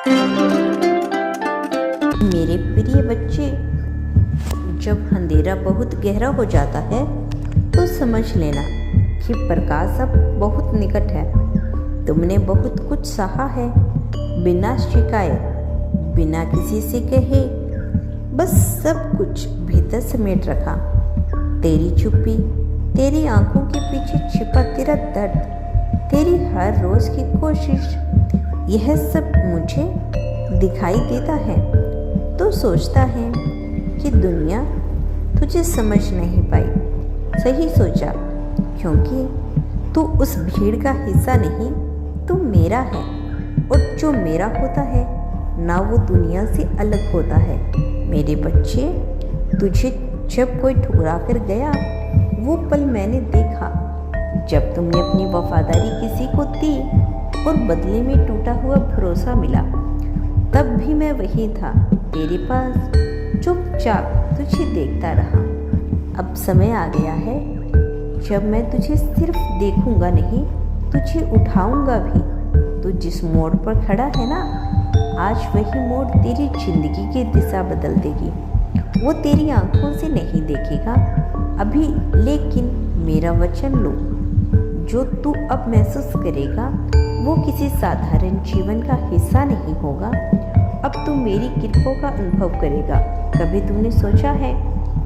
मेरे प्रिय बच्चे, जब अंधेरा बहुत गहरा हो जाता है तो समझ लेना कि प्रकाश अब बहुत निकट है। तुमने बहुत कुछ सहा है, बिना शिकायत, बिना किसी से कहे, बस सब कुछ भीतर समेट रखा। तेरी चुप्पी, तेरी आंखों के पीछे छिपा तेरा दर्द, तेरी हर रोज की कोशिश, यह सब मुझे दिखाई देता है तो सोचता है कि दुनिया तुझे समझ नहीं पाई। सही सोचा, क्योंकि तू उस भीड़ का हिस्सा नहीं, तू मेरा है। और जो मेरा होता है ना, वो दुनिया से अलग होता है। मेरे बच्चे, तुझे जब कोई ठुकरा कर गया, वो पल मैंने देखा जब तुमने अपनी वफादारी किसी को दी और बदले में टूटा हुआ भरोसा मिला। तब भी मैं वही था, तेरे पास, चुपचाप तुझे देखता रहा। अब समय आ गया है जब मैं तुझे सिर्फ देखूंगा नहीं, तुझे उठाऊंगा भी। तू जिस मोड़ पर खड़ा है ना, आज वही मोड़ तेरी जिंदगी की दिशा बदल देगी। वो तेरी आंखों से नहीं देखेगा अभी, लेकिन मेरा वचन लो, जो तू अब महसूस करेगा वो किसी साधारण जीवन का हिस्सा नहीं होगा। अब तू मेरी कृपा का अनुभव करेगा। कभी तुमने सोचा है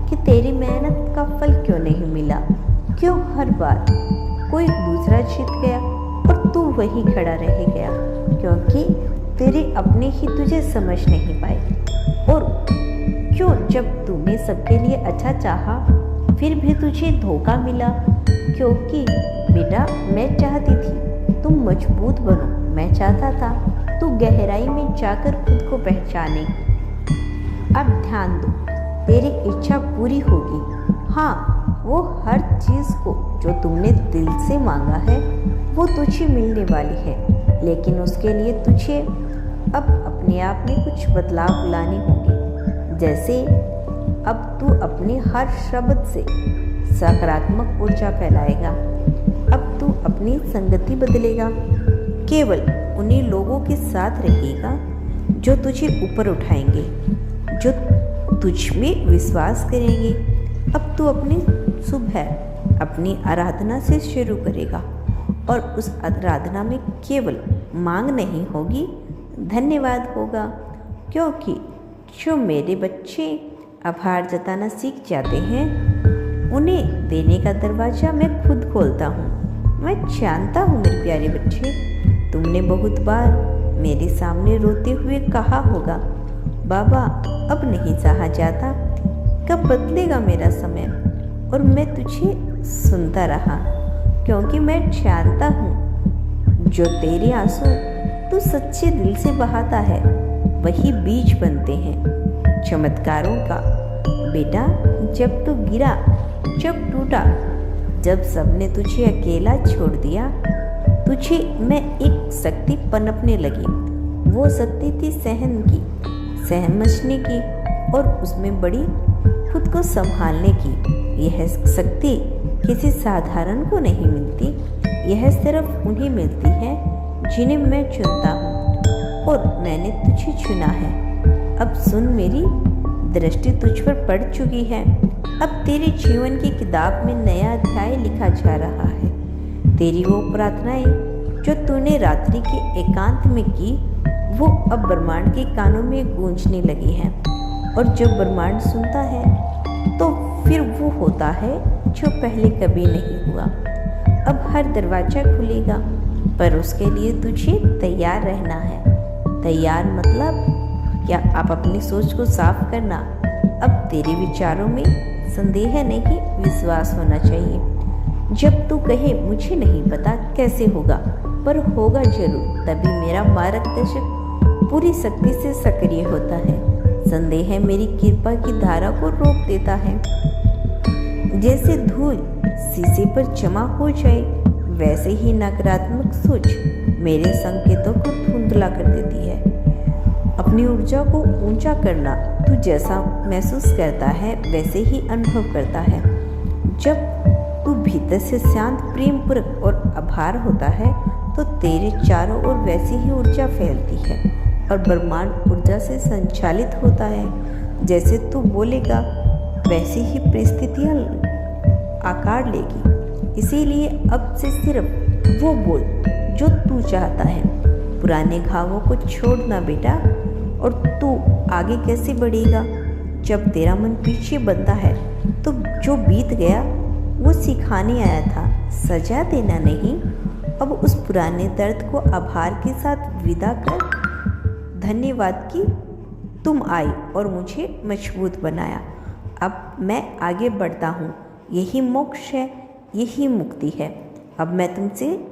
कि तेरी मेहनत का फल क्यों नहीं मिला? क्यों हर बार कोई दूसरा जीत गया और तू वहीं खड़ा रह गया? क्योंकि तेरे अपने ही तुझे समझ नहीं पाए। और क्यों जब तूने सबके लिए अच्छा चाहा फिर भी तुझे धोखा मिला? क्योंकि बेटा, मैं चाहती थी तुम मजबूत बनो, मैं चाहता था तू गहराई में जाकर खुद को पहचाने। अब ध्यान दो, तेरी इच्छा पूरी होगी। हाँ, वो हर चीज़ को जो तुमने दिल से मांगा है वो तुझे मिलने वाली है, लेकिन उसके लिए तुझे अब अपने आप में कुछ बदलाव लाने होंगे। जैसे अब तू अपने हर शब्द से सकारात्मक ऊर्जा फैलाएगा। अब तू अपनी संगति बदलेगा, केवल उन्हीं लोगों के साथ रहेगा जो तुझे ऊपर उठाएंगे, जो तुझ में विश्वास करेंगे। अब तू अपनी सुबह अपनी आराधना से शुरू करेगा और उस आराधना में केवल मांग नहीं होगी, धन्यवाद होगा। क्योंकि जो मेरे बच्चे आभार जताना सीख जाते हैं, उन्हें देने का दरवाज़ा मैं खुद खोलता हूँ। मैं जानता हूँ मेरे प्यारे बच्चे, तुमने बहुत बार मेरे सामने रोते हुए कहा होगा, बाबा अब नहीं सहा जाता, कब बदलेगा मेरा समय? और मैं तुझे सुनता रहा, क्योंकि मैं जानता हूँ जो तेरे आंसू तू सच्चे दिल से बहाता है वही बीज बनते हैं चमत्कारों का। बेटा, जब तू गिरा, जब टूटा, जब सबने तुझे अकेला छोड़ दिया, तुझे मैं एक शक्ति पनपने लगी। वो शक्ति थी सहन की, समझने की और उसमें बड़ी खुद को संभालने की। यह शक्ति किसी साधारण को नहीं मिलती, यह सिर्फ उन्हें मिलती है जिन्हें मैं चुनता हूँ, और मैंने तुझे चुना है। अब सुन, मेरी दृष्टि तुझ पर पड़ चुकी है। अब तेरे जीवन की किताब में नया अध्याय लिखा जा रहा है। तेरी वो प्रार्थनाएं जो तूने रात्रि के एकांत में की, वो अब ब्रह्मांड के कानों में गूंजने लगी हैं। और जब ब्रह्मांड सुनता है तो फिर वो होता है जो पहले कभी नहीं हुआ। अब हर दरवाजा खुलेगा, पर उसके लिए तुझे तैयार रहना है। तैयार मतलब क्या? आप अपनी सोच को साफ करना। अब तेरे विचारों में संदेह नहीं, विश्वास होना चाहिए। जब तू कहे मुझे नहीं पता कैसे होगा, पर होगा जरूर, तभी मेरा मार्गदर्शक पूरी शक्ति से सक्रिय होता है। संदेह मेरी कृपा की धारा को रोक देता है। जैसे धूल शीशे पर जमा हो जाए, वैसे ही नकारात्मक सोच मेरे संकेतों को धुंधला कर देती है। अपनी ऊर्जा को ऊंचा करना, तू जैसा महसूस करता है वैसे ही अनुभव करता है। जब तू भीतर से शांत, प्रेमपूर्वक और आभार होता है तो तेरे चारों ओर वैसी ही ऊर्जा फैलती है। और ब्रह्मांड ऊर्जा से संचालित होता है। जैसे तू बोलेगा वैसी ही परिस्थितियाँ आकार लेगी। इसीलिए अब से सिर्फ वो बोल जो तू चाहता है। पुराने घावों को छोड़ना बेटा। और तू आगे कैसे बढ़ेगा? जब तेरा मन पीछे बनता है तो जो बीत गया वो सिखाने आया था, सजा देना नहीं। अब उस पुराने दर्द को आभार के साथ विदा कर। धन्यवाद कि तुम आई और मुझे मजबूत बनाया। अब मैं आगे बढ़ता हूँ। यही मोक्ष है, यही मुक्ति है। अब मैं तुमसे